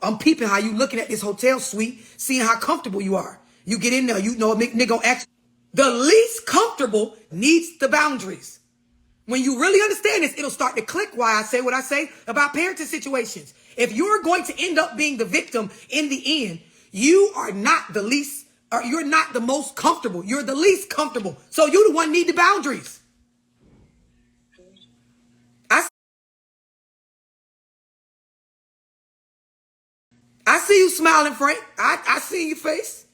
I'm peeping how you looking at this hotel suite, seeing how comfortable you are. You get in there, you know a nigga gonna ask. The least comfortable needs the boundaries. When you really understand this, it'll start to click why I say what I say about parenting situations. If you're going to end up being the victim in the end, you are not the least, or you're not the most comfortable. You're the least comfortable. So you the one need the boundaries. I see you smiling, Frank. I see your face.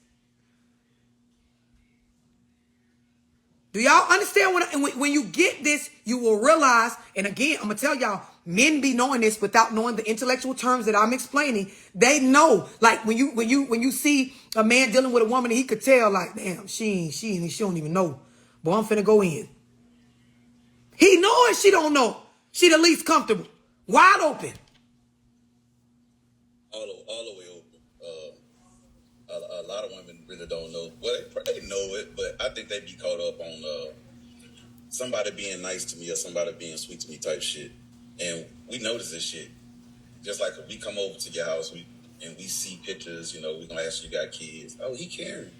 Do y'all understand when you get this, you will realize, and again, I'm going to tell y'all, men be knowing this without knowing the intellectual terms that I'm explaining. They know, like when you see a man dealing with a woman, he could tell like, damn, she don't even know. Boy, I'm finna go in. He know and she don't know. She the least comfortable. Wide open. All the way open. A lot of women really don't know. Well, they know it, but I think they be caught up on somebody being nice to me or somebody being sweet to me type shit. And we notice this shit. Just like if we come over to your house and we see pictures, you know, we gonna ask you got kids. Oh, he caring.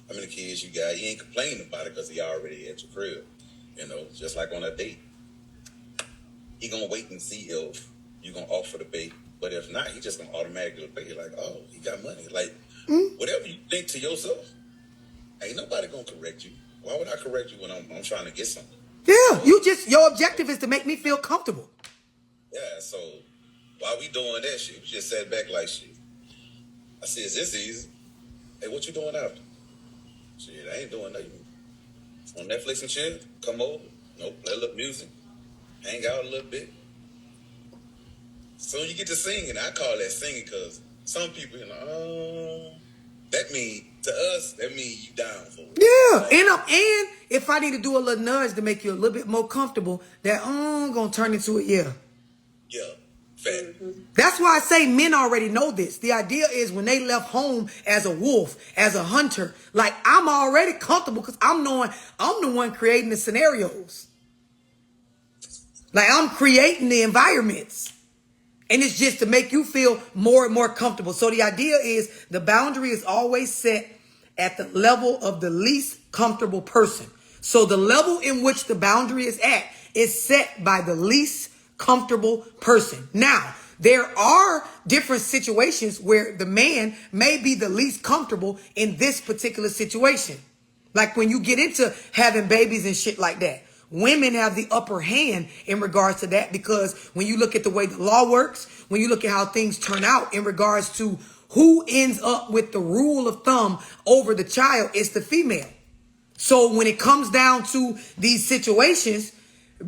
How many kids you got? He ain't complaining about it because he already at your crib. You know, just like on a date. He gonna wait and see if you gonna offer the bait. But if not, he just gonna automatically be like, oh, he got money. Like, whatever you think to yourself, ain't nobody gonna correct you. Why would I correct you when I'm trying to get something? Yeah, your objective is to make me feel comfortable. Yeah, so while we doing that shit, we just sat back like shit. I said, is this easy? Hey, what you doing after? Shit, I ain't doing nothing. On Netflix and shit, come over, play a little music, hang out a little bit. So you get to singing. I call that singing because some people, you know, that mean to us, that mean you down for it. Yeah, and if I need to do a little nudge to make you a little bit more comfortable, that gonna turn into a yeah. Yeah, fact. That's why I say men already know this. The idea is when they left home as a wolf, as a hunter, like I'm already comfortable because I'm knowing I'm the one creating the scenarios. Like I'm creating the environments. And it's just to make you feel more and more comfortable. So the idea is the boundary is always set at the level of the least comfortable person. So the level in which the boundary is at is set by the least comfortable person. Now, there are different situations where the man may be the least comfortable in this particular situation. Like when you get into having babies and shit like that. Women have the upper hand in regards to that because when you look at the way the law works, when you look at how things turn out in regards to who ends up with the rule of thumb over the child, it's the female. So when it comes down to these situations,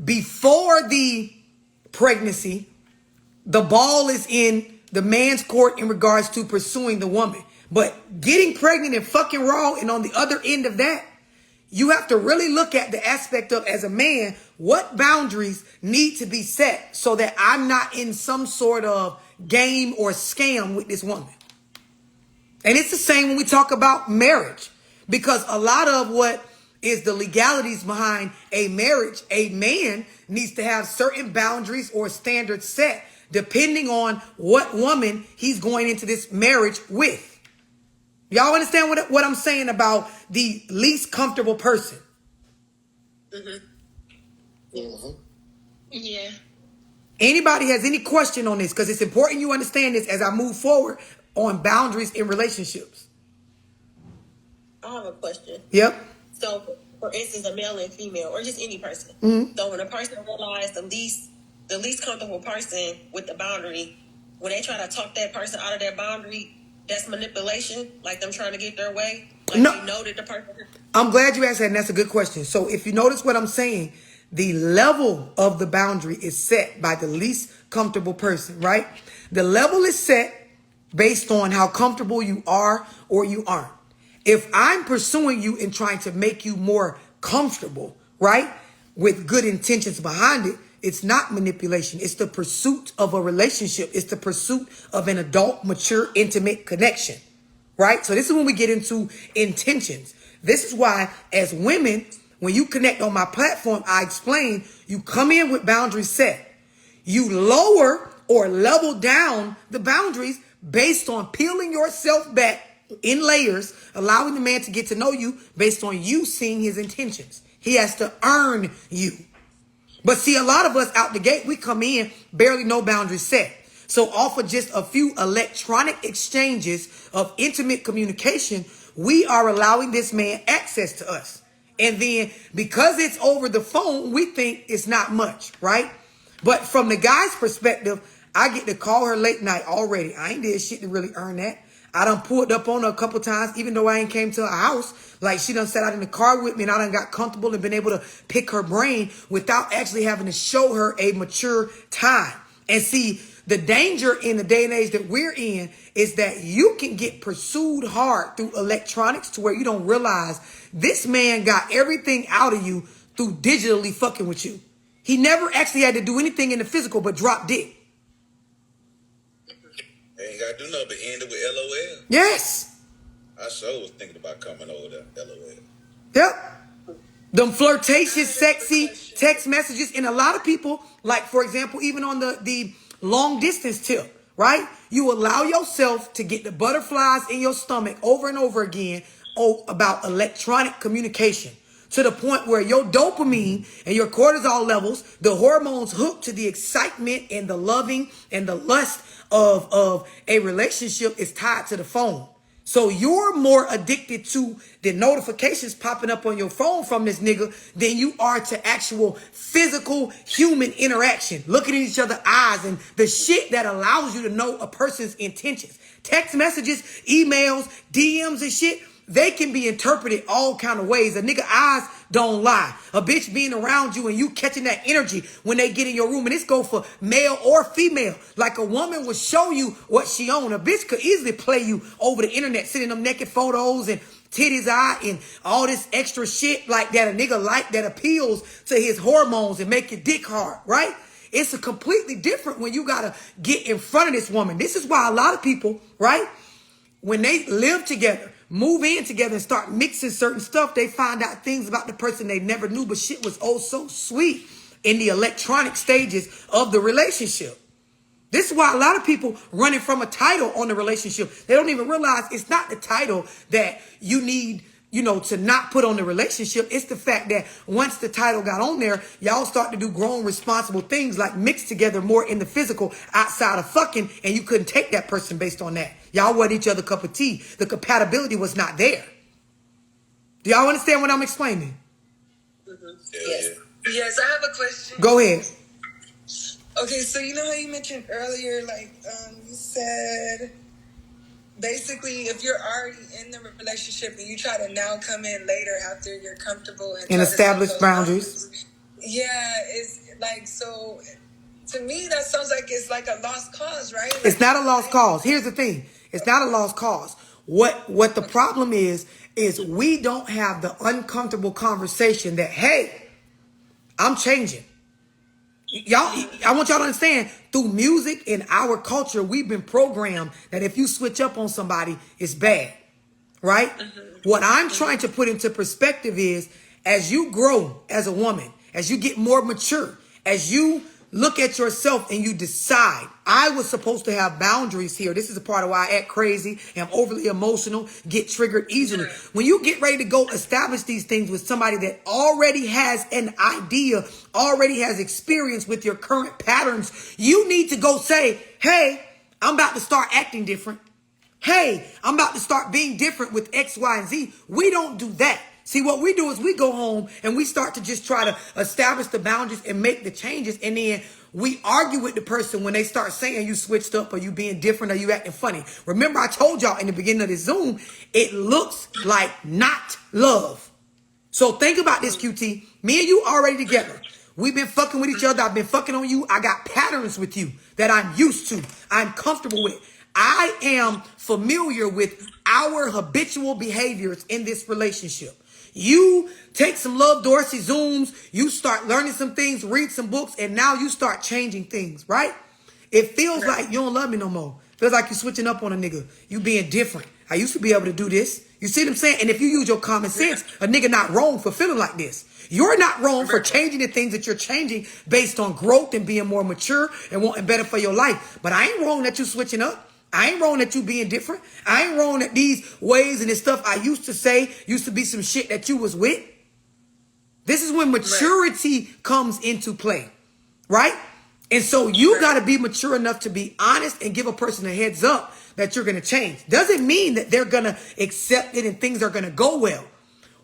before the pregnancy, the ball is in the man's court in regards to pursuing the woman. But getting pregnant and fucking raw and on the other end of that, you have to really look at the aspect of, as a man, what boundaries need to be set so that I'm not in some sort of game or scam with this woman. And it's the same when we talk about marriage, because a lot of what is the legalities behind a marriage, a man needs to have certain boundaries or standards set depending on what woman he's going into this marriage with. Y'all understand what I'm saying about the least comfortable person? Yeah. Anybody has any question on this? Because it's important you understand this as I move forward on boundaries in relationships. I have a question. Yep. So, for instance, a male and female, or just any person. So when a person realizes the least comfortable person with the boundary, when they try to talk that person out of their boundary, that's manipulation, like them trying to get their way. Like no, they know that the person. I'm glad you asked that, and that's a good question. So if you notice what I'm saying, the level of the boundary is set by the least comfortable person, right? The level is set based on how comfortable you are or you aren't. If I'm pursuing you and trying to make you more comfortable, right, with good intentions behind it, it's not manipulation. It's the pursuit of a relationship. It's the pursuit of an adult, mature, intimate connection, right? So this is when we get into intentions. This is why, as women, when you connect on my platform, I explain, you come in with boundaries set. You lower or level down the boundaries based on peeling yourself back in layers, allowing the man to get to know you based on you seeing his intentions. He has to earn you. But see, a lot of us out the gate, we come in, barely no boundaries set. So off of just a few electronic exchanges of intimate communication, we are allowing this man access to us. And then because it's over the phone, we think it's not much, right? But from the guy's perspective, I get to call her late night already. I ain't did shit to really earn that. I done pulled up on her a couple times, even though I ain't came to her house. Like, she done sat out in the car with me and I done got comfortable and been able to pick her brain without actually having to show her a mature time. And see, the danger in the day and age that we're in is that you can get pursued hard through electronics to where you don't realize this man got everything out of you through digitally fucking with you. He never actually had to do anything in the physical but drop dick. Ain't gotta do nothing but end it with LOL. Yes. I sure was thinking about coming over there. LOL. Yep. Them flirtatious, sexy text messages. And a lot of people, like, for example, even on the long distance tip, right? You allow yourself to get the butterflies in your stomach over and over again about electronic communication, to the point where your dopamine and your cortisol levels, the hormones hooked to the excitement and the loving and the lust of a relationship, is tied to the phone. So you're more addicted to the notifications popping up on your phone from this nigga than you are to actual physical human interaction, looking at each other's eyes and the shit that allows you to know a person's intentions. Text messages, emails, DMs and shit, they can be interpreted all kind of ways. A nigga eyes don't lie. A bitch being around you and you catching that energy when they get in your room. And this go for male or female. Like, a woman will show you what she own. A bitch could easily play you over the internet, sending them naked photos and titties out and all this extra shit like that a nigga like, that appeals to his hormones and make your dick hard, right? It's a completely different when you gotta get in front of this woman. This is why a lot of people, right, when they live together, move in together and start mixing certain stuff, they find out things about the person they never knew, but shit was oh so sweet in the electronic stages of the relationship. This is why a lot of people running from a title on the relationship, they don't even realize it's not the title that you need, to not put on the relationship. It's the fact that once the title got on there, y'all start to do grown, responsible things like mix together more in the physical outside of fucking, and you couldn't take that person based on that. Y'all wasn't each other cup of tea. The compatibility was not there. Do y'all understand what I'm explaining? Mm-hmm. Yes, I have a question. Go ahead. Okay, so you know how you mentioned earlier, like, you said basically if you're already in the relationship and you try to now come in later after you're comfortable and establish boundaries. Yeah, it's like, so to me that sounds like it's like a lost cause, right? Like, it's not a lost cause. Here's the thing. It's not a lost cause. What the problem is we don't have the uncomfortable conversation that, hey, I'm changing. Y'all, I want y'all to understand, through music and our culture, we've been programmed that if you switch up on somebody, it's bad, right? Mm-hmm. What I'm trying to put into perspective is, as you grow as a woman, as you get more mature, as you look at yourself and you decide, I was supposed to have boundaries here. This is a part of why I act crazy, am overly emotional, get triggered easily. When you get ready to go establish these things with somebody that already has an idea, already has experience with your current patterns, you need to go say, hey, I'm about to start acting different. Hey, I'm about to start being different with X, Y, and Z. We don't do that. See, what we do is we go home and we start to just try to establish the boundaries and make the changes. And then we argue with the person when they start saying you switched up or you being different or you acting funny. Remember, I told y'all in the beginning of this Zoom, it looks like not love. So think about this, QT. Me and you already together. We've been fucking with each other. I've been fucking on you. I got patterns with you that I'm used to. I'm comfortable with. I am familiar with our habitual behaviors in this relationship. You take some Love Dorsey Zooms, you start learning some things, read some books, and now you start changing things, right? It feels like you don't love me no more. Feels like you're switching up on a nigga. You being different. I used to be able to do this. You see what I'm saying? And if you use your common sense, a nigga not wrong for feeling like this. You're not wrong for changing the things that you're changing based on growth and being more mature and wanting better for your life. But I ain't wrong that you switching up. I ain't wrong that you being different. I ain't wrong that these ways and this stuff I used to say used to be some shit that you was with. This is when maturity comes into play, right? And so you got to be mature enough to be honest and give a person a heads up that you're going to change. Doesn't mean that they're going to accept it and things are going to go well.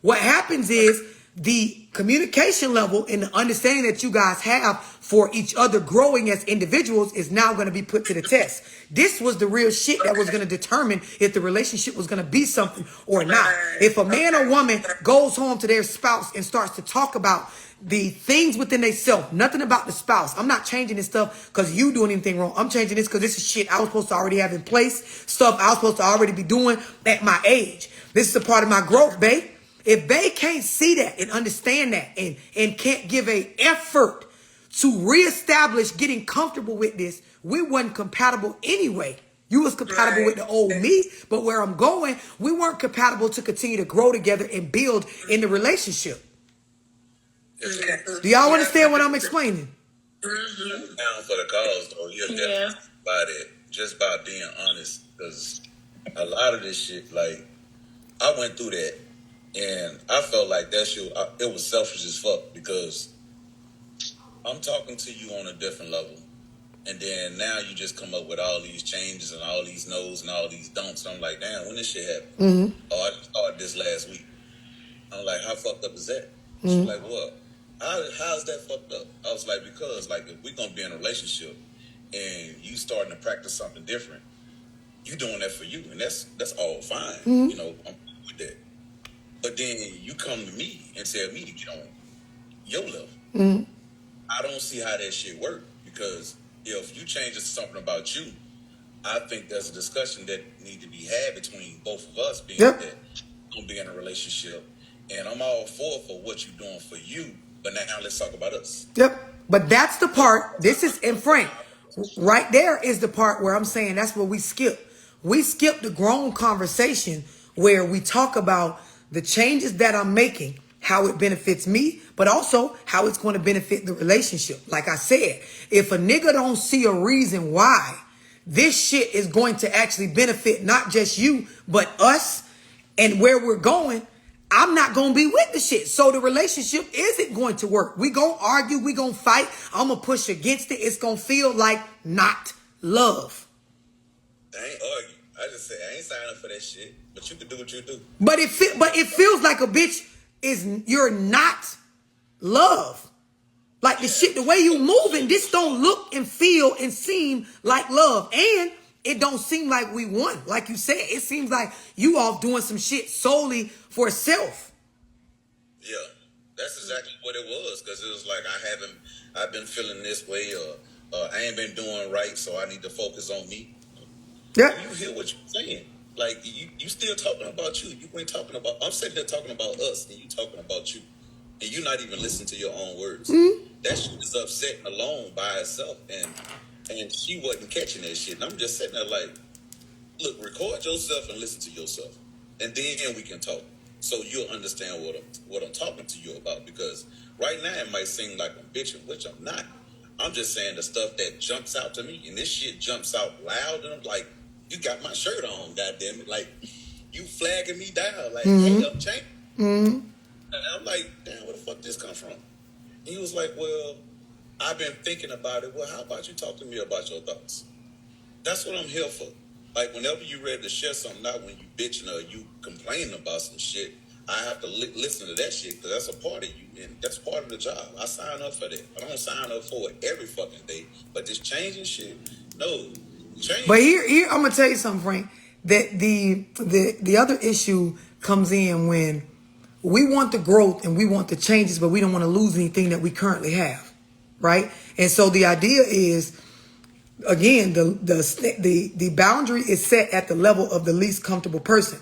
What happens is the communication level and the understanding that you guys have for each other growing as individuals is now going to be put to the test. This was the real shit that was going to determine if the relationship was going to be something or not. If a man or woman goes home to their spouse and starts to talk about the things within themselves, nothing about the spouse. I'm not changing this stuff because you doing anything wrong. I'm changing this because this is shit I was supposed to already have in place, stuff I was supposed to already be doing at my age. This is a part of my growth, babe. If they can't see that and understand that and can't give a effort to reestablish getting comfortable with this, we wasn't compatible anyway. You was compatible with the old me, but where I'm going, we weren't compatible to continue to grow together and build in the relationship. Do y'all understand what I'm explaining? Down for the cause, though. You're definitely about it. Just by being honest, because a lot of this shit, like, I went through that, and I felt like that shit, it was selfish as fuck, because I'm talking to you on a different level, and then now you just come up with all these changes and all these no's and all these don'ts, and I'm like, damn, when this shit happened? Oh, I just started this last week. I'm like, how fucked up is that? She's like, what? How's that fucked up? I was like, because, like, if we're gonna be in a relationship and you starting to practice something different, you doing that for you, and that's all fine. You know, I'm with that. But then you come to me and tell me to get on your level. I don't see how that shit work, because if you change something about you, I think there's a discussion that need to be had between both of us, being that we're gonna be in a relationship, and I'm all for what you're doing for you. But now let's talk about us. Yep. But that's the part. This is, and Frank, right there is the part where I'm saying that's what we skip. We skip the grown conversation where we talk about the changes that I'm making, how it benefits me, but also how it's going to benefit the relationship. Like I said, if a nigga don't see a reason why this shit is going to actually benefit not just you, but us and where we're going, I'm not going to be with the shit. So the relationship isn't going to work. We going to argue. We going to fight. I'm going to push against it. It's going to feel like not love. I ain't argue. I just say I ain't signing up for that shit, but you can do what you do. But it feels like a bitch you're not love. Like the shit, the way you moving, this don't look and feel and seem like love. And it don't seem like we won. Like you said, it seems like you off doing some shit solely for self. Yeah, that's exactly what it was. Because it was like, I've been feeling this way, or I ain't been doing right, so I need to focus on me. Yeah. You hear what you're saying. Like, you still talking about you. You ain't talking about, I'm sitting there talking about us, and you talking about you. And you not even listening to your own words. That shit is upsetting alone by itself. And she wasn't catching that shit. And I'm just sitting there like, look, record yourself and listen to yourself. And then we can talk. So you'll understand what I'm talking to you about. Because right now it might seem like I'm bitching, which I'm not. I'm just saying the stuff that jumps out to me. And this shit jumps out loud. And I'm like, you got my shirt on, goddammit. Like, you flagging me down. Like, hey, I'm changing. And I'm like, damn, where the fuck this come from? And he was like, well, I've been thinking about it. Well, how about you talk to me about your thoughts? That's what I'm here for. Like, whenever you ready to share something, not when you bitching or you complaining about some shit, I have to listen to that shit, because that's a part of you, and that's part of the job. I sign up for that. I don't sign up for it every fucking day. But this changing shit, no. Change. But here, I'm gonna tell you something, Frank. That the other issue comes in when we want the growth and we want the changes, but we don't want to lose anything that we currently have, right? And so the idea is, again, the boundary is set at the level of the least comfortable person.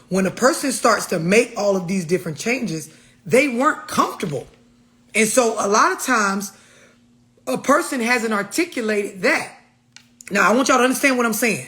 When a person starts to make all of these different changes, they weren't comfortable. And so a lot of times a person hasn't articulated that. Now, I want y'all to understand what I'm saying.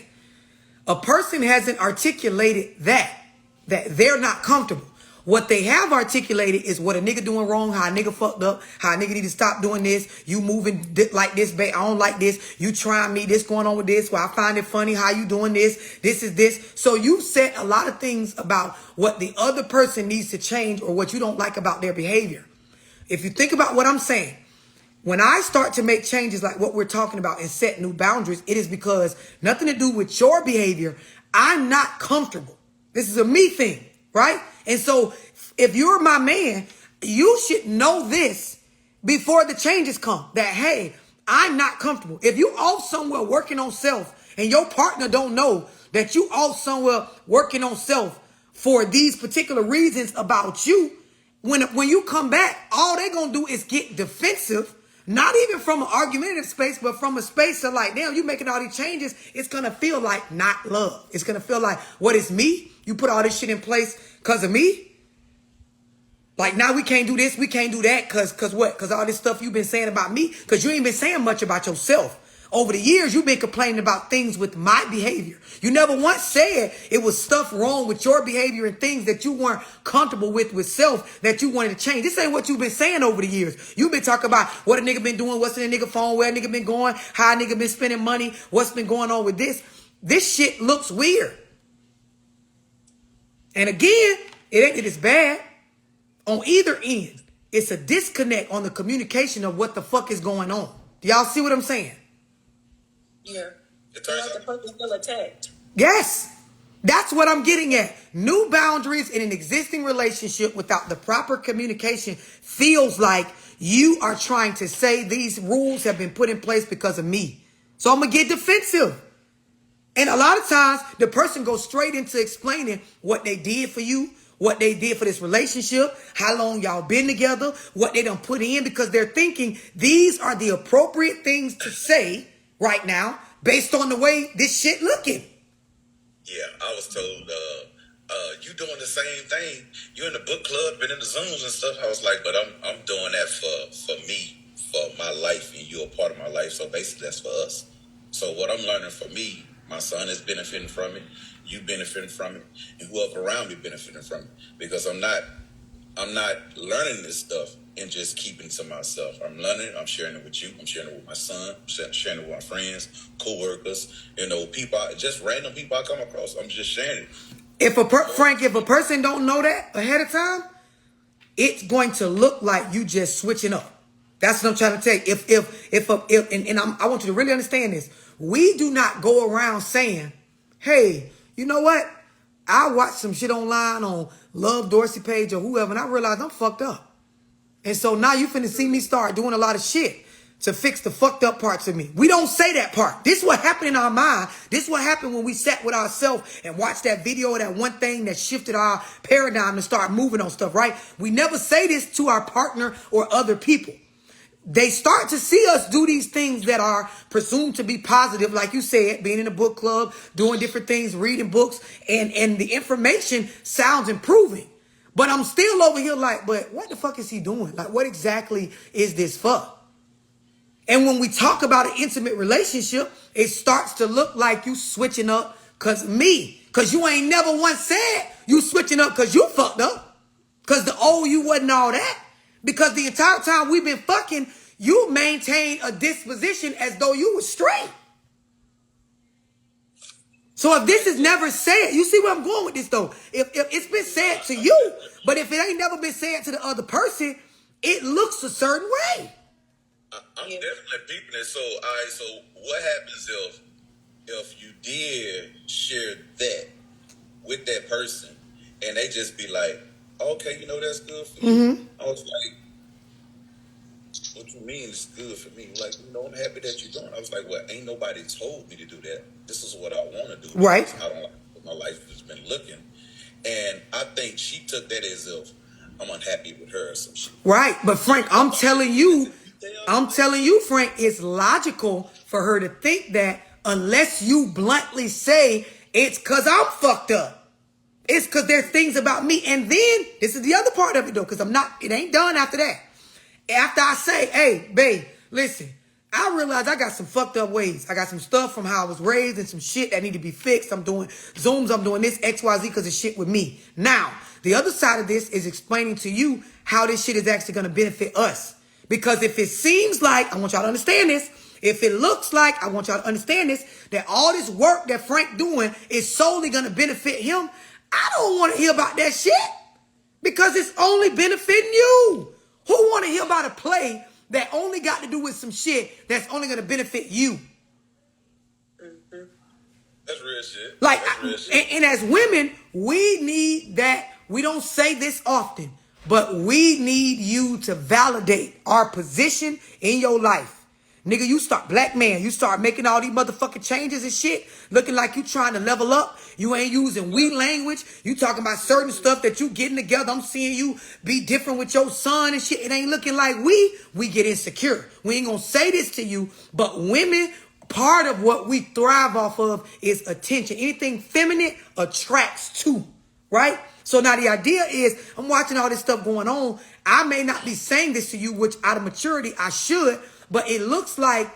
A person hasn't articulated that they're not comfortable. What they have articulated is what a nigga doing wrong, how a nigga fucked up, how a nigga need to stop doing this. You moving like this, babe. I don't like this. You trying me. This going on with this. Well, I find it funny how you doing this. This is this. So you said a lot of things about what the other person needs to change or what you don't like about their behavior. If you think about what I'm saying, when I start to make changes like what we're talking about and set new boundaries, it is because nothing to do with your behavior. I'm not comfortable. This is a me thing, right? And so if you're my man, you should know this before the changes come. That, hey, I'm not comfortable. If you off somewhere working on self and your partner don't know that you off somewhere working on self for these particular reasons about you, when you come back, all they're going to do is get defensive. Not even from an argumentative space, but from a space of like, damn, you making all these changes. It's going to feel like not love. It's going to feel like, what is me? You put all this shit in place because of me? Like, now we can't do this, we can't do that because what? Because all this stuff you've been saying about me? Because you ain't been saying much about yourself. Over the years, you've been complaining about things with my behavior. You never once said it was stuff wrong with your behavior and things that you weren't comfortable with self that you wanted to change. This ain't what you've been saying over the years. You've been talking about what a nigga been doing, what's in a nigga phone, where a nigga been going, how a nigga been spending money, what's been going on with this. This shit looks weird. And again, it ain't that it's bad. On either end, it's a disconnect on the communication of what the fuck is going on. Do y'all see what I'm saying? Yeah. It turns out the person still attacked. Yes. That's what I'm getting at. New boundaries in an existing relationship without the proper communication feels like you are trying to say these rules have been put in place because of me. So I'm going to get defensive. And a lot of times the person goes straight into explaining what they did for you, what they did for this relationship, how long y'all been together, what they done put in, because they're thinking these are the appropriate things to say right now based on the way this shit looking. Yeah, I was told, you doing the same thing. You in the book club, been in the Zooms and stuff. I was like, but I'm doing that for me, for my life, and you're a part of my life. So basically that's for us. So what I'm learning for me, my son is benefiting from it, you benefiting from it, and whoever around me benefiting from it. Because I'm not learning this stuff and just keeping it to myself. I'm learning it, I'm sharing it with you, I'm sharing it with my son, I'm sharing it with my friends, co-workers, people, just random people I come across. I'm just sharing it. Frank, if a person don't know that ahead of time, it's going to look like you just switching up. That's what I'm trying to tell you. I want you to really understand this. We do not go around saying, hey, you know what? I watched some shit online on Love Dorsey page or whoever, and I realized I'm fucked up. And so now you finna see me start doing a lot of shit to fix the fucked up parts of me. We don't say that part. This is what happened in our mind. This is what happened when we sat with ourselves and watched that video of that one thing that shifted our paradigm to start moving on stuff, right? We never say this to our partner or other people. They start to see us do these things that are presumed to be positive, like you said, being in a book club, doing different things, reading books, and the information sounds improving. But I'm still over here like, but what the fuck is he doing? Like, what exactly is this for? And when we talk about an intimate relationship, it starts to look like you switching up because me. Because you ain't never once said you switching up because you fucked up. Because the old you wasn't all that. Because the entire time we've been fucking, you maintain a disposition as though you were straight. So if this is never said, you see where I'm going with this though. If it's been said to you, but if it ain't never been said to the other person, it looks a certain way. I'm definitely peeping it. So, all right, so what happens if you did share that with that person and they just be like, okay, that's good for you. Mm-hmm. I was like, what you mean it's good for me? Like, I'm happy that you're doing it. I was like, well, ain't nobody told me to do that. This is what I want to do. Right. I don't like what my life has been looking. And I think she took that as if I'm unhappy with her or some shit. Right. But Frank, I'm telling you, Frank, it's logical for her to think that unless you bluntly say it's because I'm fucked up. It's because there's things about me. And then this is the other part of it though, because it ain't done after that. After I say, hey, babe, listen, I realized I got some fucked up ways. I got some stuff from how I was raised and some shit that need to be fixed. I'm doing Zooms, I'm doing this, XYZ, because of shit with me. Now, the other side of this is explaining to you how this shit is actually going to benefit us. Because if it seems like, I want y'all to understand this, if it looks like, I want y'all to understand this, that all this work that Frank doing is solely going to benefit him, I don't want to hear about that shit. Because it's only benefiting you. Who want to hear about a play that only got to do with some shit that's only going to benefit you? Mm-hmm. That's real shit. Like, real shit. And as women, we need that. We don't say this often, but we need you to validate our position in your life. Nigga, you start, black man, you start making all these motherfucking changes and shit, looking like you trying to level up. You ain't using we language. You talking about certain stuff that you getting together. I'm seeing you be different with your son and shit. It ain't looking like we get insecure. We ain't gonna say this to you, but women, part of what we thrive off of is attention. Anything feminine attracts to, right? So now the idea is, I'm watching all this stuff going on. I may not be saying this to you, which out of maturity I should, but it looks like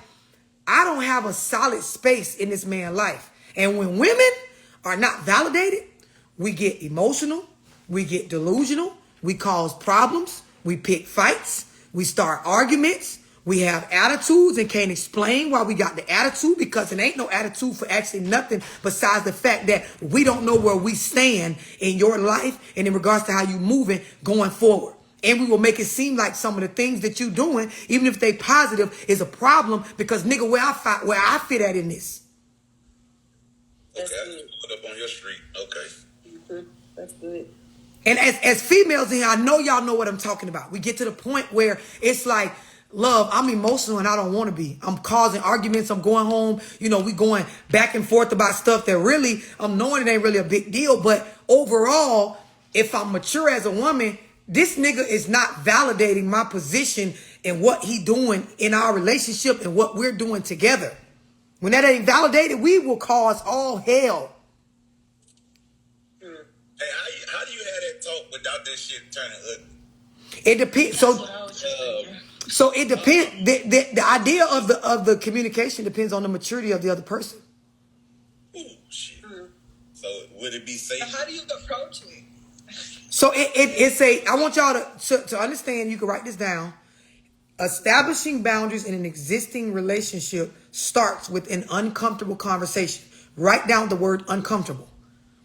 I don't have a solid space in this man's life. And when women are not validated, we get emotional, we get delusional, we cause problems, we pick fights, we start arguments, we have attitudes and can't explain why we got the attitude, because it ain't no attitude for actually nothing besides the fact that we don't know where we stand in your life and in regards to how you moving going forward. And we will make it seem like some of the things that you doing, even if they positive, is a problem because, nigga, where I fit at in this. Okay, I put up on your street. Okay. Mm-hmm. That's good. And as females in here, I know y'all know what I'm talking about. We get to the point where it's like, love, I'm emotional and I don't want to be. I'm causing arguments. I'm going home. You know, we going back and forth about stuff that really, I'm knowing it ain't really a big deal. But overall, if I'm mature as a woman, this nigga is not validating my position and what he doing in our relationship and what we're doing together. When that ain't validated, we will cause all hell. Hey, how do you have that talk without that shit turning ugly? It depends. So it depends. The idea of the communication depends on the maturity of the other person. Ooh, shit. So would it be safe? How do you approach it? So it's I want y'all to understand, you can write this down. Establishing boundaries in an existing relationship starts with an uncomfortable conversation. Write down the word uncomfortable,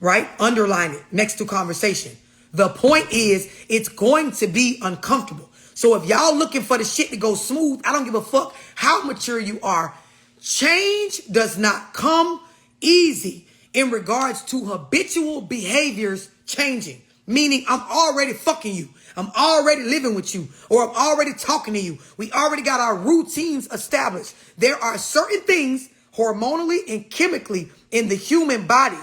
right? Underline it next to conversation. The point is, it's going to be uncomfortable. So if y'all looking for the shit to go smooth, I don't give a fuck how mature you are. Change does not come easy in regards to habitual behaviors changing. Meaning I'm already fucking you. I'm already living with you, or I'm already talking to you. We already got our routines established. There are certain things hormonally and chemically in the human body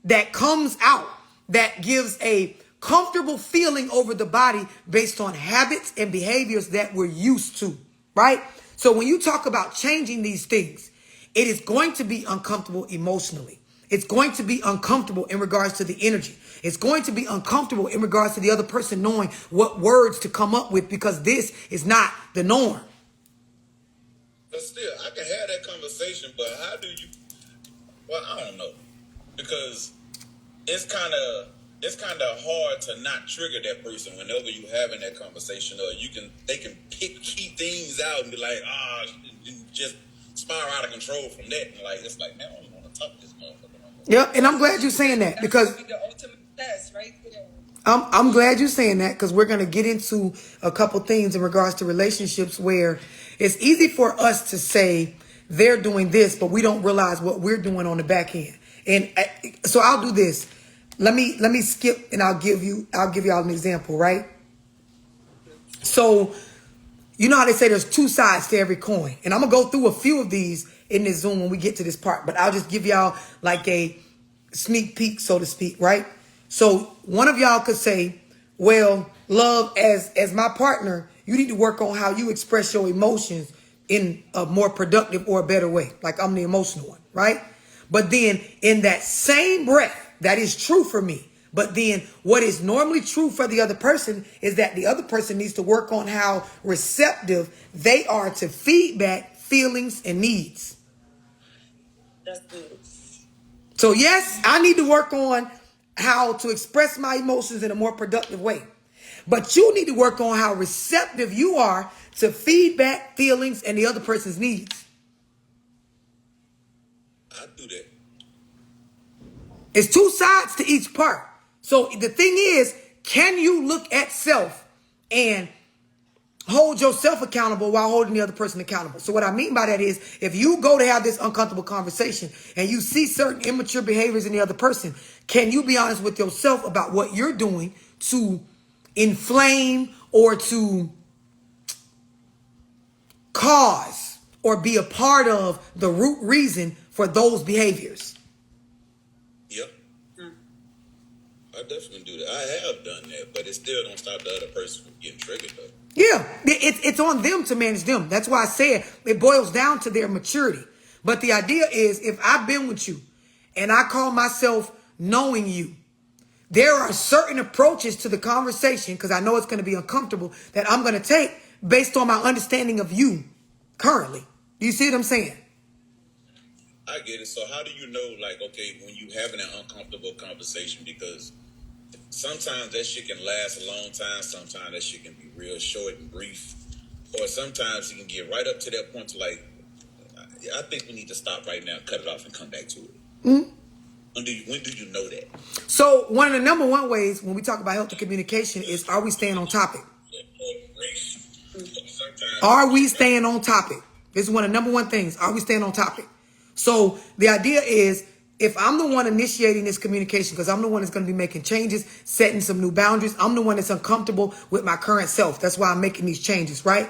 that comes out that gives a comfortable feeling over the body based on habits and behaviors that we're used to, right? So when you talk about changing these things, it is going to be uncomfortable emotionally. It's going to be uncomfortable in regards to the energy. It's going to be uncomfortable in regards to the other person knowing what words to come up with, because this is not the norm. But still, I can have that conversation, but how do you? Well, I don't know, because it's kind of hard to not trigger that person whenever you having that conversation, or they can pick key things out and be like, just spiral out of control from that, and like it's like, man, I don't want to talk to this motherfucker. Yeah, and I'm glad you're saying that, because the ultimate test, right there. I'm glad you're saying that, because we're going to get into a couple things in regards to relationships where it's easy for us to say they're doing this, but we don't realize what we're doing on the back end. And so I'll do this. Let me skip and I'll give y'all an example, right? So you know how they say there's two sides to every coin. And I'm going to go through a few of these in this Zoom when we get to this part, but I'll just give y'all like a sneak peek, so to speak, right? So one of y'all could say, well, love, as my partner, you need to work on how you express your emotions in a more productive or a better way. Like I'm the emotional one, right? But then in that same breath, that is true for me. But then what is normally true for the other person is that the other person needs to work on how receptive they are to feedback feelings, and needs. That's good. So yes, I need to work on how to express my emotions in a more productive way. But you need to work on how receptive you are to feedback, feelings, and the other person's needs. I do that. It's two sides to each part. So the thing is, can you look at self and hold yourself accountable while holding the other person accountable? So what I mean by that is, if you go to have this uncomfortable conversation and you see certain immature behaviors in the other person, can you be honest with yourself about what you're doing to inflame or to cause or be a part of the root reason for those behaviors? Yep. I definitely do that. I have done that, but it still don't stop the other person from getting triggered though. Yeah, it's on them to manage them. That's why I said it boils down to their maturity. But the idea is, if I've been with you and I call myself knowing you, there are certain approaches to the conversation, because I know it's going to be uncomfortable, that I'm going to take based on my understanding of you currently. Do you see what I'm saying? I get it. So how do you know, like, okay, when you having an uncomfortable conversation? Because sometimes that shit can last a long time. Sometimes that shit can be real short and brief. Or sometimes you can get right up to that point to like, I think we need to stop right now, cut it off, and come back to it. Mm-hmm. When do you know that? So one of the number one ways when we talk about healthy communication is, are we staying on topic? Are we staying on topic? This is one of the number one things. Are we staying on topic? So the idea is, if I'm the one initiating this communication, because I'm the one that's going to be making changes, setting some new boundaries, I'm the one that's uncomfortable with my current self. That's why I'm making these changes, right?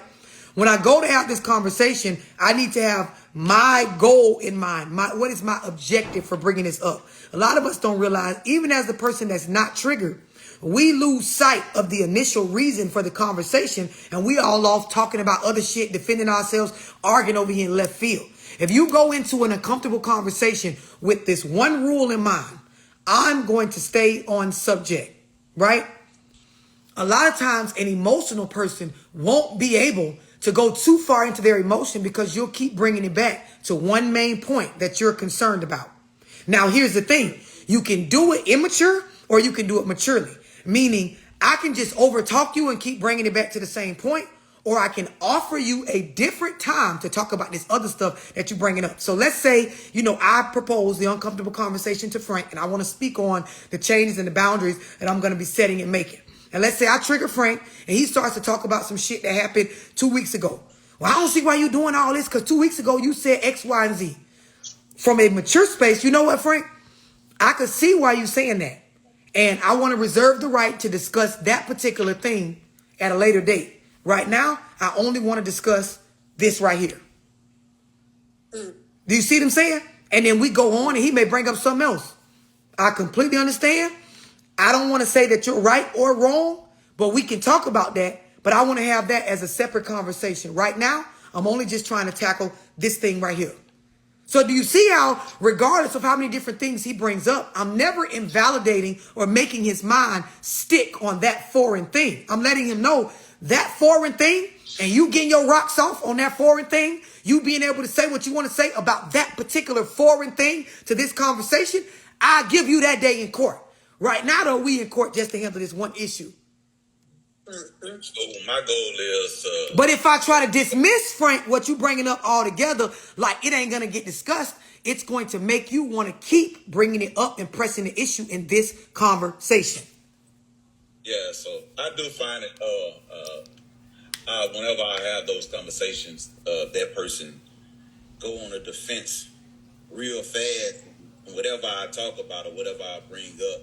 When I go to have this conversation, I need to have my goal in mind. What is my objective for bringing this up? A lot of us don't realize, even as the person that's not triggered, we lose sight of the initial reason for the conversation, and we all off talking about other shit, defending ourselves, arguing over here in left field. If you go into an uncomfortable conversation with this one rule in mind, I'm going to stay on subject, right? A lot of times an emotional person won't be able to go too far into their emotion, because you'll keep bringing it back to one main point that you're concerned about. Now, here's the thing. You can do it immature or you can do it maturely, meaning I can just overtalk you and keep bringing it back to the same point, or I can offer you a different time to talk about this other stuff that you're bringing up. So let's say, I propose the uncomfortable conversation to Frank, and I want to speak on the changes and the boundaries that I'm going to be setting and making. And let's say I trigger Frank and he starts to talk about some shit that happened 2 weeks ago. Well, I don't see why you're doing all this, because 2 weeks ago you said X, Y, and Z. From a mature space, you know what, Frank? I could see why you're saying that. And I want to reserve the right to discuss that particular thing at a later date. Right now, I only want to discuss this right here. Do you see what I'm saying? And then we go on and he may bring up something else. I completely understand. I don't want to say that you're right or wrong, but we can talk about that. But I want to have that as a separate conversation. Right now, I'm only just trying to tackle this thing right here. So do you see how, regardless of how many different things he brings up, I'm never invalidating or making his mind stick on that foreign thing. I'm letting him know that foreign thing, and you getting your rocks off on that foreign thing, you being able to say what you want to say about that particular foreign thing to this conversation, I'll give you that day in court. Right now, though, we in court just to handle this one issue. So my goal is... But if I try to dismiss, Frank, what you bringing up altogether, like it ain't going to get discussed, it's going to make you want to keep bringing it up and pressing the issue in this conversation. Yeah, so I do find it, whenever I have those conversations, that person go on a defense real fast. Whatever I talk about or whatever I bring up,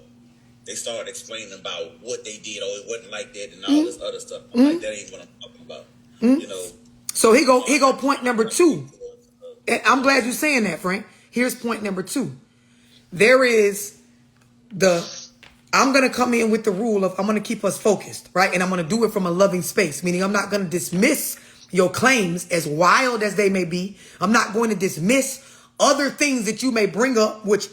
they start explaining about what they did, or it wasn't like that, and all this other stuff. I'm like, that ain't what I'm talking about. So he go point number 2. And I'm glad you're saying that, Frank. Here's point number 2. There is I'm going to come in with the rule of I'm going to keep us focused, right? And I'm going to do it from a loving space, meaning I'm not going to dismiss your claims, as wild as they may be. I'm not going to dismiss other things that you may bring up, which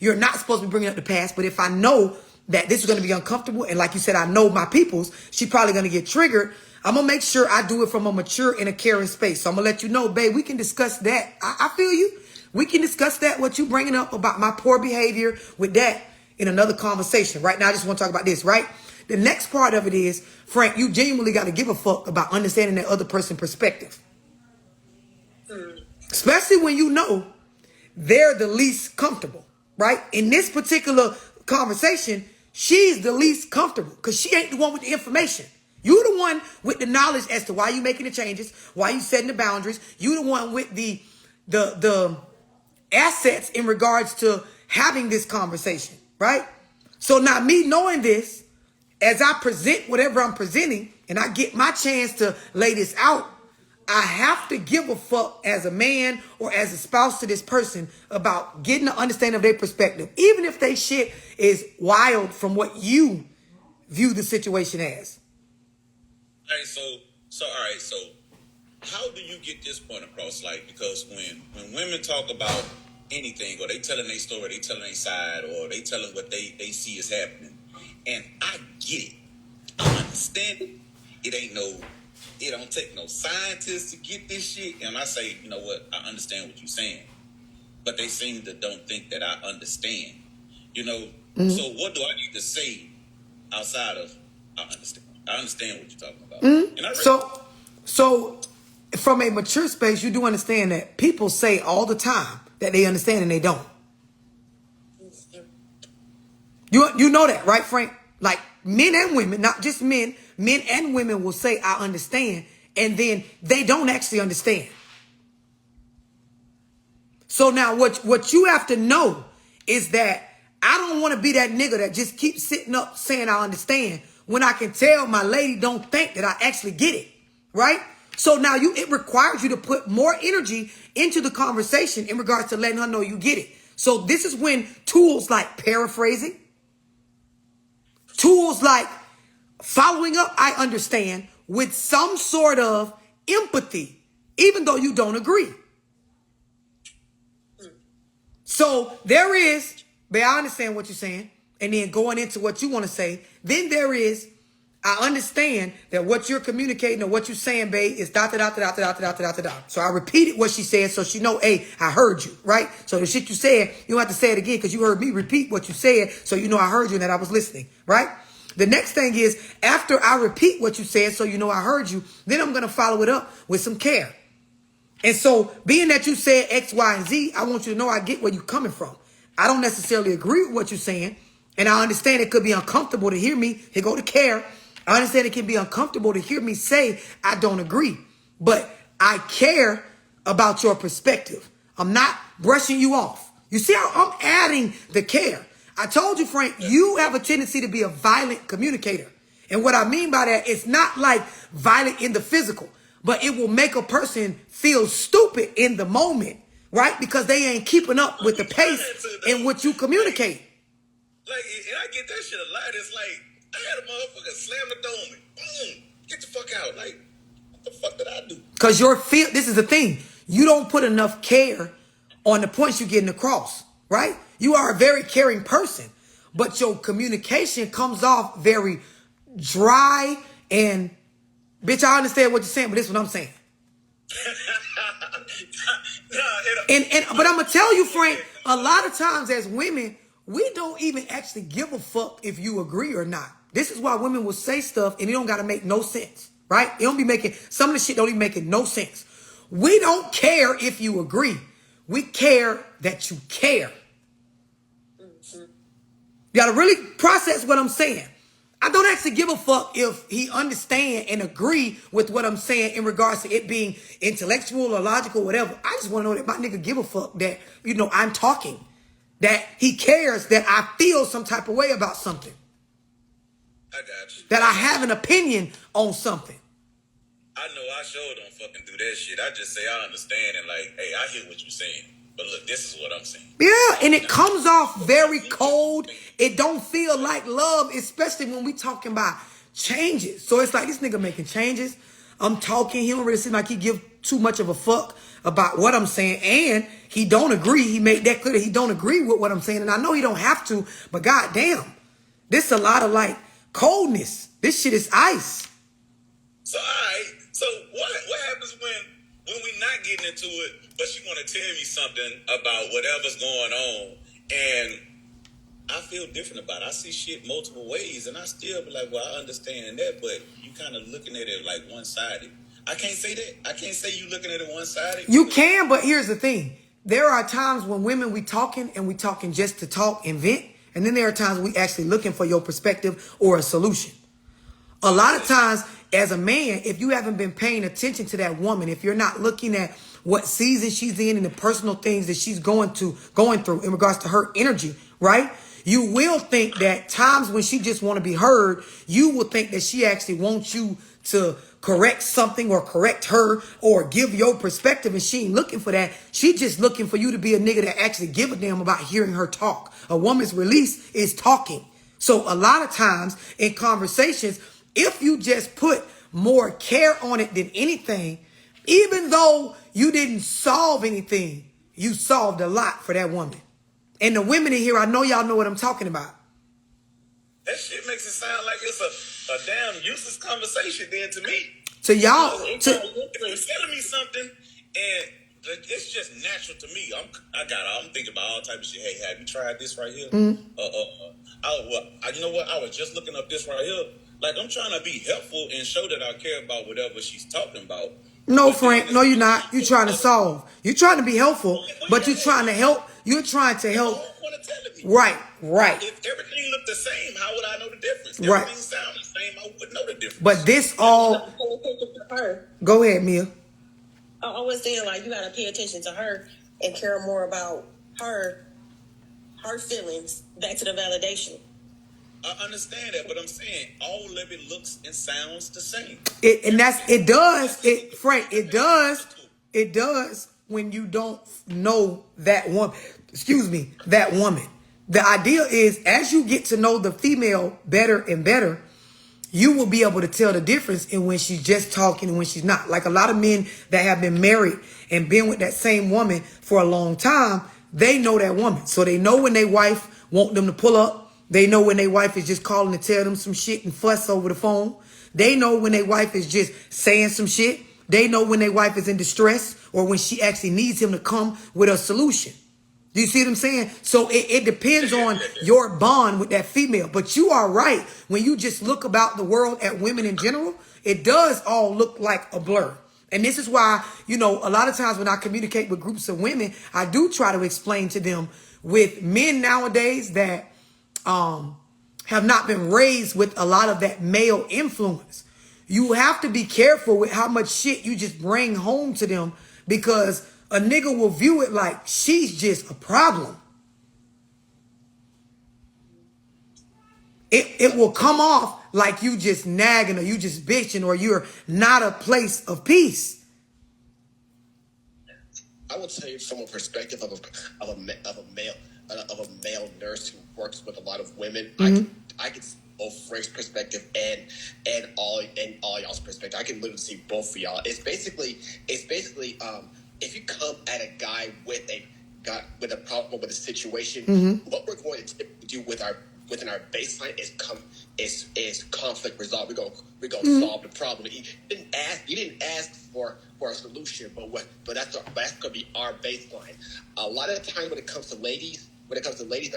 you're not supposed to be bringing up the past. But if I know that this is going to be uncomfortable, and like you said, I know my people's, she's probably going to get triggered, I'm going to make sure I do it from a mature and a caring space. So I'm going to let you know, babe, we can discuss that. I feel you. We can discuss that, what you bringing up about my poor behavior with that in another conversation. Right now, I just want to talk about this, right? The next part of it is, Frank, you genuinely got to give a fuck about understanding that other person's perspective. Especially when you know they're the least comfortable, right? In this particular conversation, she's the least comfortable because she ain't the one with the information. You the one with the knowledge as to why you making the changes, why you setting the boundaries. You the one with the assets in regards to having this conversation, right? So now me knowing this, as I present whatever I'm presenting and I get my chance to lay this out, I have to give a fuck as a man or as a spouse to this person about getting an understanding of their perspective, even if they shit is wild from what you view the situation as. All right, so how do you get this point across? Like, because when women talk about anything, or they telling their story, they telling their side, or they telling what they see is happening, and I get it, I understand it. It don't take no scientists to get this shit. And I say, you know what? I understand what you're saying, but they seem to don't think that I understand. You know, so what do I need to say outside of I understand? I understand what you're talking about. And I So from a mature space, you do understand that people say all the time that they understand and they don't. You know that, right, Frank? Like men and women, not just men and women will say, I understand, and then they don't actually understand. So now what you have to know is that I don't want to be that nigga that just keeps sitting up saying I understand when I can tell my lady don't think that I actually get it, right? So now it requires you to put more energy into the conversation in regards to letting her know you get it. So this is when tools like paraphrasing, tools like following up, I understand, with some sort of empathy, even though you don't agree. So there is, babe, I understand what you're saying, and then going into what you want to say, then there is, I understand that what you're communicating or what you're saying, babe, is dot, dot, dot, dot, dot, dot, dot, dot, dot. So I repeated what she said so she know, hey, I heard you, right? So the shit you said, you don't have to say it again because you heard me repeat what you said so you know I heard you and that I was listening, right? The next thing is, after I repeat what you said so you know I heard you, then I'm going to follow it up with some care. And so being that you said X, Y, and Z, I want you to know I get where you're coming from. I don't necessarily agree with what you're saying. And I understand it could be uncomfortable to hear me. Here go to care. I understand it can be uncomfortable to hear me say I don't agree. But I care about your perspective. I'm not brushing you off. You see how I'm adding the care. I told you, Frank, you have a tendency to be a violent communicator. And what I mean by that, it's not like violent in the physical, but it will make a person feel stupid in the moment, right? Because they ain't keeping up with the pace in which you communicate. Like, and I get that shit a lot. It's like, I had a motherfucker slam the door on me. Boom. Get the fuck out. Like, what the fuck did I do? Because this is the thing. You don't put enough care on the points you're getting across, right? You are a very caring person, but your communication comes off very dry and, bitch, I understand what you're saying, but this is what I'm saying. But I'm going to tell you, Frank, a lot of times as women, we don't even actually give a fuck if you agree or not. This is why women will say stuff and it don't got to make no sense, right? It don't be making, some of the shit don't even make no sense. We don't care if you agree. We care that you care. You got to really process what I'm saying. I don't actually give a fuck if he understand and agree with what I'm saying in regards to it being intellectual or logical, whatever. I just want to know that my nigga give a fuck that, you know, I'm talking. That he cares that I feel some type of way about something. I got you. That I have an opinion on something. I know I sure don't fucking do that shit. I just say I understand and like, hey, I hear what you're saying. But look, this is what I'm saying. Yeah, and it comes off very cold. It don't feel like love, especially when we talking about changes. So it's like this nigga making changes. I'm talking. He don't really seem like he give too much of a fuck about what I'm saying. And he don't agree. He made that clear that he don't agree with what I'm saying. And I know he don't have to, but goddamn, this is a lot of like coldness. This shit is ice. So all right. So what happens when we not getting into it, but she want to tell me something about whatever's going on, and I feel different about it. I see shit multiple ways, and I still be like, well, I understand that, but you kind of looking at it like one-sided. I can't say that. I can't say you looking at it one-sided. You can, but here's the thing. There are times when women, we talking just to talk and vent. And then there are times we actually looking for your perspective or a solution. A lot of times as a man, if you haven't been paying attention to that woman, if you're not looking at what season she's in and the personal things that she's going through in regards to her energy, right? You will think that times when she just want to be heard, you will think that she actually wants you to correct something or correct her or give your perspective, and she ain't looking for that. She just looking for you to be a nigga that actually give a damn about hearing her talk. A woman's release is talking. So a lot of times in conversations, if you just put more care on it than anything, even though you didn't solve anything, you solved a lot for that woman. And the women in here, I know y'all know what I'm talking about. That shit makes it sound like it's a damn useless conversation then to me. To y'all, If you're telling me something and it's just natural to me, I'm thinking about all type of shit. Hey, have you tried this right here? You know what? I was just looking up this right here. Like, I'm trying to be helpful and show that I care about whatever she's talking about. No, Frank, no, you're not. You're trying to solve. You're trying to be helpful, but you're trying to help. You're trying to help. Right. If everything looked the same, how would I know the difference? If everything sounded the same, I wouldn't know the difference. But this all. Go ahead, Mia. I was saying, like, you got to pay attention to her and care more about her feelings. Back to the validation. I understand that, but I'm saying all of it looks and sounds the same. It does when you don't know that woman. That woman. The idea is, as you get to know the female better and better, you will be able to tell the difference in when she's just talking and when she's not. Like a lot of men that have been married and been with that same woman for a long time, they know that woman. So they know when their wife want them to pull up. They know when their wife is just calling to tell them some shit and fuss over the phone. They know when their wife is just saying some shit. They know when their wife is in distress or when she actually needs him to come with a solution. Do you see what I'm saying? So it depends on your bond with that female. But you are right. When you just look about the world at women in general, it does all look like a blur. And this is why, a lot of times when I communicate with groups of women, I do try to explain to them with men nowadays that have not been raised with a lot of that male influence. You have to be careful with how much shit you just bring home to them, because a nigga will view it like she's just a problem. It will come off like you just nagging or you just bitching or you're not a place of peace. I would say from a perspective of a male nurse who works with a lot of women, I can see both Frank's perspective and all y'all's perspective. I can literally see both of y'all. It's basically if you come at a guy with a problem with a situation, what we're going to do within our baseline is conflict resolve. We're gonna solve the problem. You didn't ask for a solution, but that's gonna be our baseline. A lot of the time when it comes to ladies, and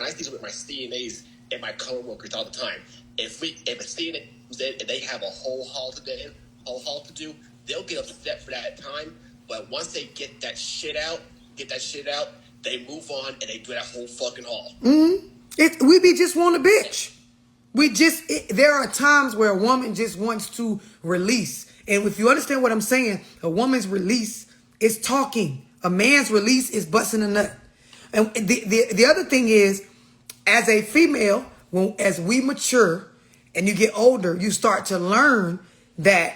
I see this with my CNAs and my coworkers all the time. If a CNA comes in and they have a whole haul to do, they'll get upset for that time. But once they get that shit out, they move on and they do that whole fucking haul. We be just want a bitch. There are times where a woman just wants to release. And if you understand what I'm saying, a woman's release is talking. A man's release is busting a nut. And the other thing is, as a female, as we mature and you get older, you start to learn that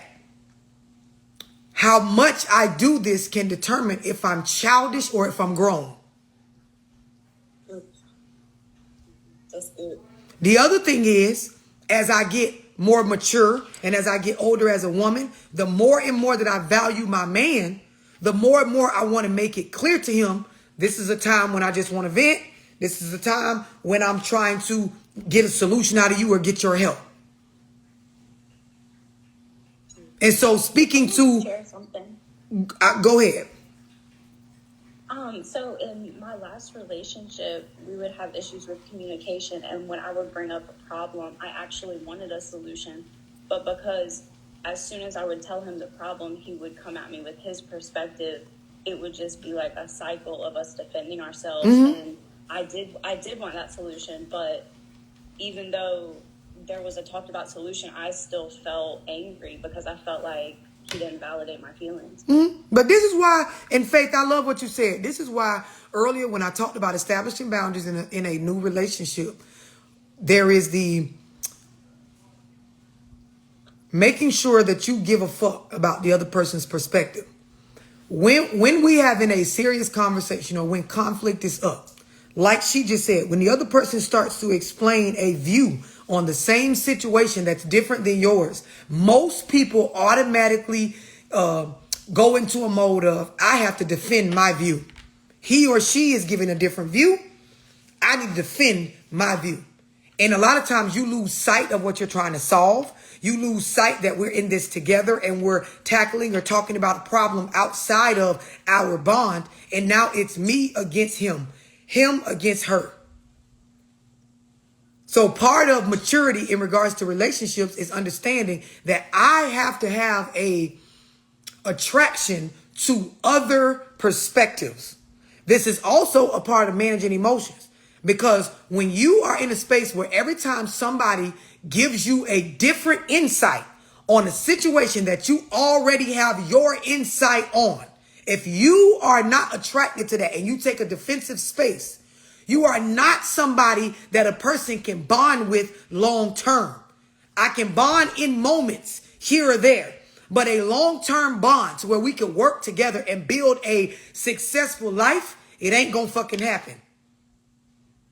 how much I do this can determine if I'm childish or if I'm grown. That's good. The other thing is, as I get more mature and as I get older as a woman, the more and more that I value my man, the more and more I want to make it clear to him, this is a time when I just want to vent. This is a time when I'm trying to get a solution out of you or get your help. And so speaking to, share something. go ahead. So in my last relationship, we would have issues with communication, and when I would bring up a problem, I actually wanted a solution, but because as soon as I would tell him the problem, he would come at me with his perspective. It would just be like a cycle of us defending ourselves, and I did want that solution, but even though there was a talked about solution, I still felt angry because I felt like he didn't validate my feelings. But this is why, in Faith, I love what you said. This is why earlier when I talked about establishing boundaries in a new relationship, there is the making sure that you give a fuck about the other person's perspective. When we having a serious conversation or when conflict is up, like she just said, when the other person starts to explain a view on the same situation that's different than yours, most people automatically go into a mode of, I have to defend my view. He or she is giving a different view. I need to defend my view. And a lot of times you lose sight of what you're trying to solve. You lose sight that we're in this together and we're tackling or talking about a problem outside of our bond. And now it's me against him against her. So part of maturity in regards to relationships is understanding that I have to have a attraction to other perspectives. This is also a part of managing emotions. Because when you are in a space where every time somebody gives you a different insight on a situation that you already have your insight on, if you are not attracted to that and you take a defensive space, you are not somebody that a person can bond with long term. I can bond in moments here or there, but a long-term bond to where we can work together and build a successful life, it ain't gonna fucking happen.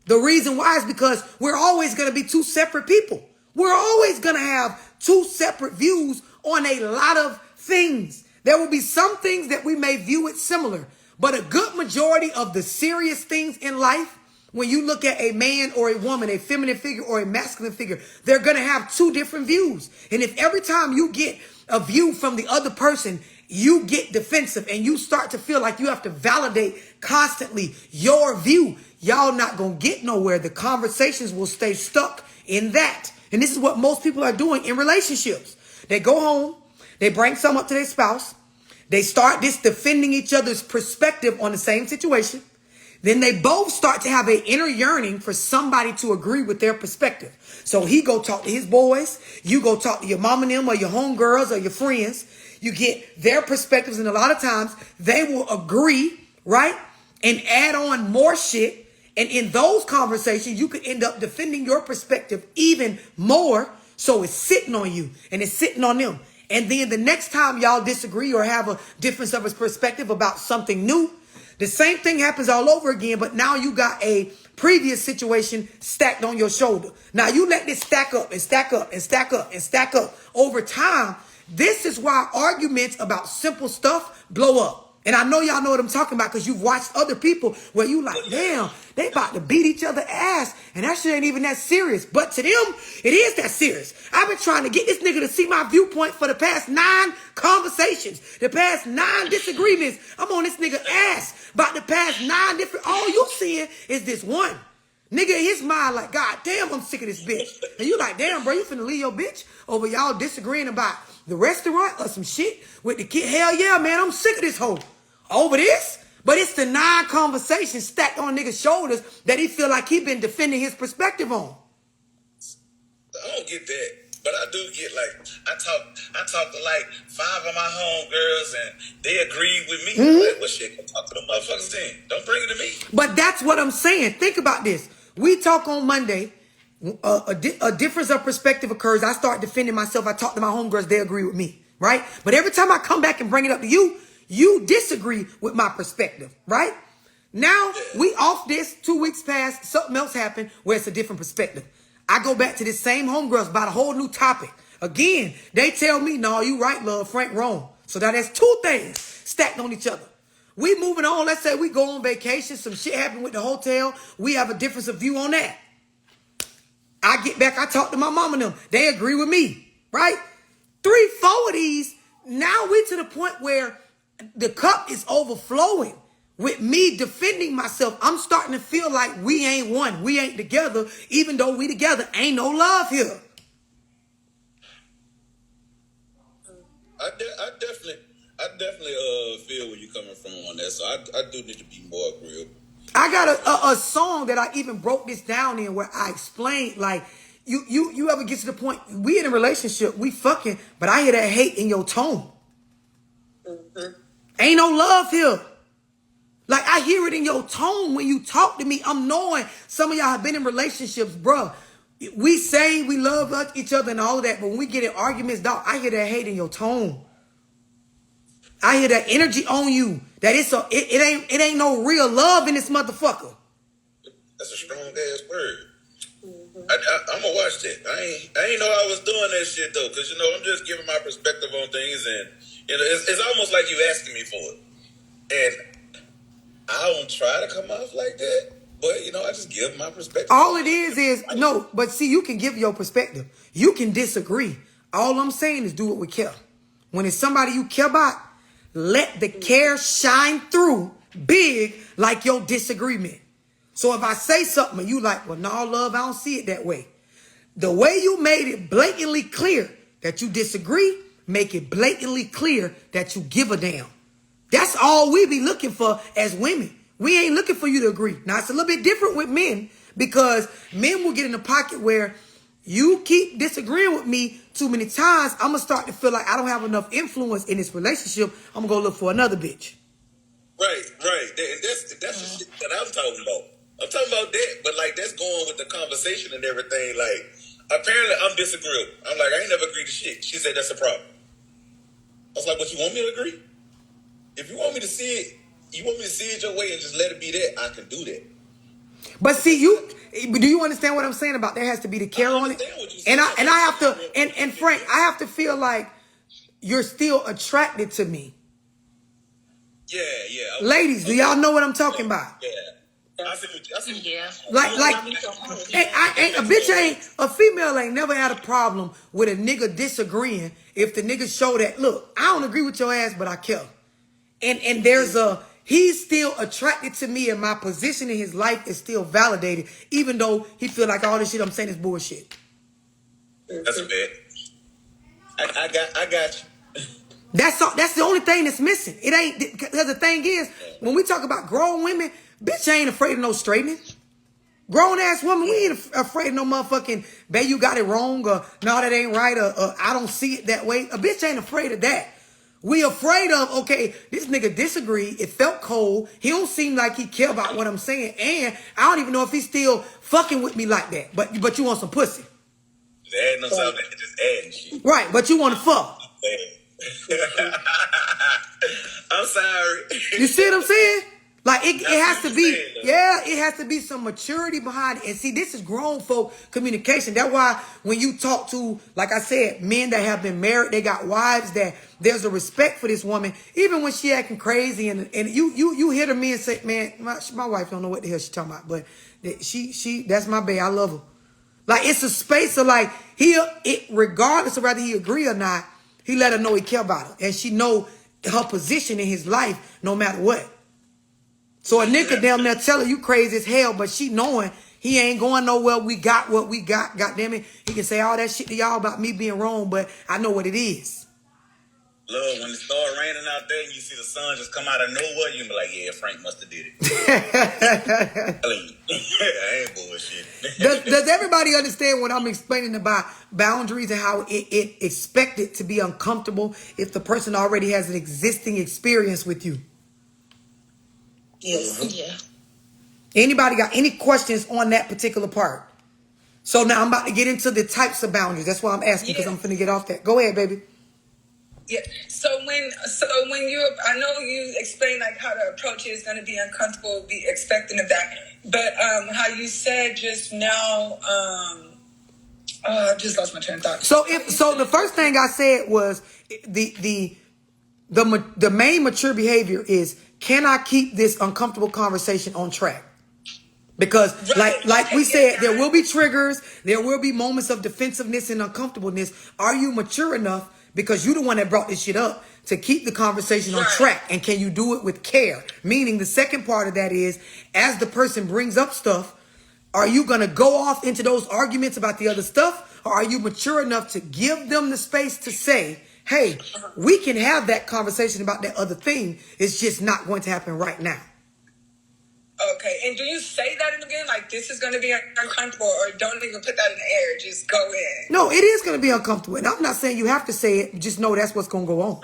The reason why is because we're always going to be two separate people. We're always going to have two separate views on a lot of things. There will be some things that we may view it similar, but a good majority of the serious things in life, when you look at a man or a woman, a feminine figure or a masculine figure, they're going to have two different views. And if every time you get a view from the other person, you get defensive and you start to feel like you have to validate constantly your view, y'all not gonna get nowhere. The conversations will stay stuck in that. And this is what most people are doing in relationships. They go home, they bring something up to their spouse, they start this defending each other's perspective on the same situation. Then they both start to have an inner yearning for somebody to agree with their perspective. So he go talk to his boys, you go talk to your mom and them or your homegirls or your friends. You get their perspectives, and a lot of times they will agree, right? And add on more shit. And in those conversations, you could end up defending your perspective even more. So it's sitting on you and it's sitting on them. And then the next time y'all disagree or have a difference of a perspective about something new, the same thing happens all over again. But now you got a previous situation stacked on your shoulder. Now you let this stack up and stack up and stack up and stack up over time. This is why arguments about simple stuff blow up. And I know y'all know what I'm talking about because you've watched other people where you like, damn, they about to beat each other ass. And that shit ain't even that serious. But to them, it is that serious. I've been trying to get this nigga to see my viewpoint for the past 9 conversations. The past 9 disagreements. I'm on this nigga ass about the past 9 different. All you seeing is this one. Nigga in his mind like, God damn, I'm sick of this bitch. And you like, damn, bro, you finna leave your bitch over y'all disagreeing about the restaurant or some shit with the kid. Hell yeah, man, I'm sick of this hoe. Over this? But it's the 9 conversations stacked on nigga's shoulders that he feel like he been defending his perspective on. I don't get that. But I do get like, I talk to like 5 of my homegirls and they agree with me. Like, well, shit, go talk to the motherfuckers then. Don't bring it to me. But that's what I'm saying. Think about this. We talk on Monday. A difference of perspective occurs. I start defending myself. I talk to my homegirls. They agree with me, right? But every time I come back and bring it up to you, you disagree with my perspective, right? Now we off this, 2 weeks past, something else happened where it's a different perspective. I go back to this same homegirls about a whole new topic. Again, they tell me, no, you right, love, Frank wrong. So now there's 2 things stacked on each other. We moving on. Let's say we go on vacation. Some shit happened with the hotel. We have a difference of view on that. I get back. I talk to my mom and them. They agree with me, right? 3, 4 of these now we to the point where the cup is overflowing with me defending myself. I'm starting to feel like we ain't one. We ain't together. Even though we together, ain't no love here. I definitely feel where you're coming from on that. So I do need to be more agreeable. I got a song that I even broke this down in where I explained, like, you ever get to the point, we in a relationship, we fucking, but I hear that hate in your tone. Mm-hmm. Ain't no love here. Like, I hear it in your tone when you talk to me. I'm knowing some of y'all have been in relationships, bruh. We say we love each other and all that, but when we get in arguments, dog, I hear that hate in your tone. I hear that energy on you. That it ain't no real love in this motherfucker. That's a strong ass word. I'm gonna watch that. I ain't know I was doing that shit though, because I'm just giving my perspective on things, and it's almost like you asking me for it, and I don't try to come off like that, but I just give my perspective. All it is no, but see, you can give your perspective. You can disagree. All I'm saying is do it with care. When it's somebody you care about, let the care shine through big like your disagreement. So if I say something and you like, well, no, love, I don't see it that way. The way you made it blatantly clear that you disagree, make it blatantly clear that you give a damn. That's all we be looking for as women. We ain't looking for you to agree. Now, it's a little bit different with men because men will get in the pocket where you keep disagreeing with me too many times. I'm going to start to feel like I don't have enough influence in this relationship. I'm going to go look for another bitch. Right. And that's the shit that I'm talking about. I'm talking about that, but like that's going with the conversation and everything. Like, apparently I'm disagreeable. I'm like, I ain't never agreed to shit. She said that's a problem. I was like, but you want me to agree? If you want me to see it, your way and just let it be that, I can do that. But see, do you understand what I'm saying about there has to be the care on it? And I have to, and Frank, I have to feel like you're still attracted to me. Yeah. Ladies, do y'all know what I'm talking about? Yeah. I see. Yeah. A female ain't never had a problem with a nigga disagreeing if the nigga show that, look, I don't agree with your ass, but I care. And he's still attracted to me and my position in his life is still validated, even though he feel like all this shit I'm saying is bullshit. That's bad. I got you. That's the only thing that's missing. It ain't, because the thing is, when we talk about grown women, bitch ain't afraid of no straightening. Grown ass woman, we ain't afraid of no motherfucking, babe, you got it wrong, or no, that ain't right, or I don't see it that way. A bitch ain't afraid of that. We afraid of, okay, this nigga disagree. It felt cold. He don't seem like he care about what I'm saying. And I don't even know if he's still fucking with me like that. But you want some pussy. Just adding on something, just adding shit. Right, but you want to fuck. I'm sorry. You see what I'm saying? Like it has to be, it has to be some maturity behind it. And see, this is grown folk communication. That's why when you talk to, like I said, men that have been married, they got wives, that there's a respect for this woman, even when she acting crazy. And you hear the men say, man, my wife don't know what the hell she talking about, but she that's my bae. I love her. Like it's a space of like regardless of whether he agree or not, he let her know he care about her, and she know her position in his life no matter what. So a nigga damn near tell her you crazy as hell, but she knowing he ain't going nowhere. We got what we got. God damn it. He can say all that shit to y'all about me being wrong, but I know what it is. Love, when it start raining out there and you see the sun just come out of nowhere, you be like, yeah, Frank must have did it. I ain't bullshit. Does everybody understand what I'm explaining about boundaries and how it expected to be uncomfortable if the person already has an existing experience with you? Yeah. Anybody got any questions on that particular part? So now I'm about to get into the types of boundaries. That's why I'm asking, because I'm finna get off that. Go ahead, baby. Yeah. So when you, I know you explained like how the approach is going to be uncomfortable, be expecting of that, but how you said just now, I just lost my train of thought. So the first thing I said was the main mature behavior is, can I keep this uncomfortable conversation on track? Because like we said, there will be triggers, there will be moments of defensiveness and uncomfortableness. Are you mature enough? because you're the one that brought this shit up, to keep the conversation on Right. track. And can you do it with care? Meaning the second part of that is, as the person brings up stuff, are you going to go off into those arguments about the other stuff? Or are you mature enough to give them the space to say, hey, we can have that conversation about that other thing. It's just not going to happen right now. Okay, and do you say that in the beginning, like, this is going to be uncomfortable, or don't even put that in the air, just go in? No, it is going to be uncomfortable. And I'm not saying you have to say it. Just know that's what's going to go on.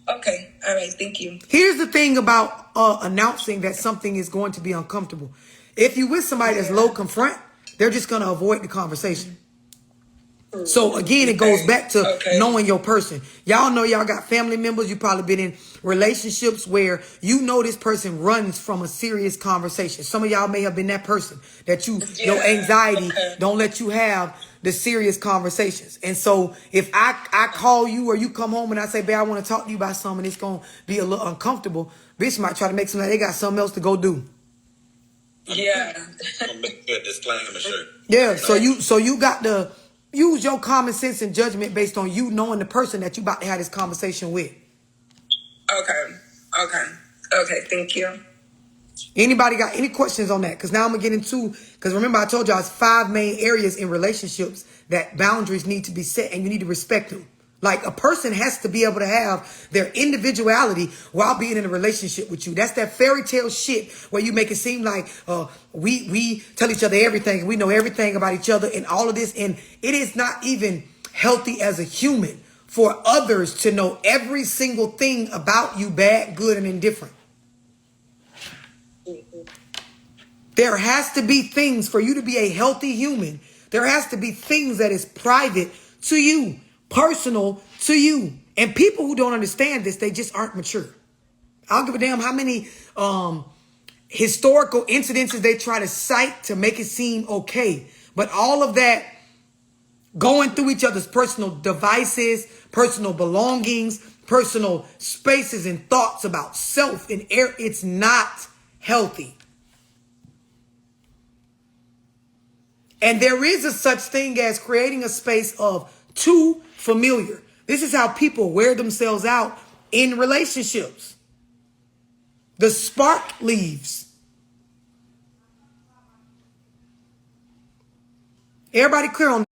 Okay, all right, thank you. Here's the thing about announcing that something is going to be uncomfortable. If you with somebody that's low confront, they're just going to avoid the conversation. So again, it goes back to knowing your person. Y'all know y'all got family members. You probably been in relationships where you know this person runs from a serious conversation. Some of y'all may have been that person that your anxiety don't let you have the serious conversations. And so if I call you or you come home and I say, babe, I want to talk to you about something, it's going to be a little uncomfortable. Bitch might try to make something like they got something else to go do. Yeah. I'm gonna make a disclaimer shirt. Yeah. So you got to use your common sense and judgment based on you knowing the person that you about to have this conversation with. Okay, thank you. Anybody got any questions on that? Because now I'm going to get into, because remember I told y'all it's 5 main areas in relationships that boundaries need to be set and you need to respect them. Like a person has to be able to have their individuality while being in a relationship with you. That's that fairy tale shit where you make it seem like we tell each other everything and we know everything about each other and all of this. And it is not even healthy as a human for others to know every single thing about you, bad, good, and indifferent. There has to be things for you to be a healthy human. There has to be things that is private to you, personal to you. And people who don't understand this, they just aren't mature. I don't give a damn how many historical incidences they try to cite to make it seem okay. But all of that going through each other's personal devices, personal belongings, personal spaces and thoughts about self and air, it's not healthy. And there is a such thing as creating a space of too familiar. This is how people wear themselves out in relationships. The spark leaves. Everybody clear on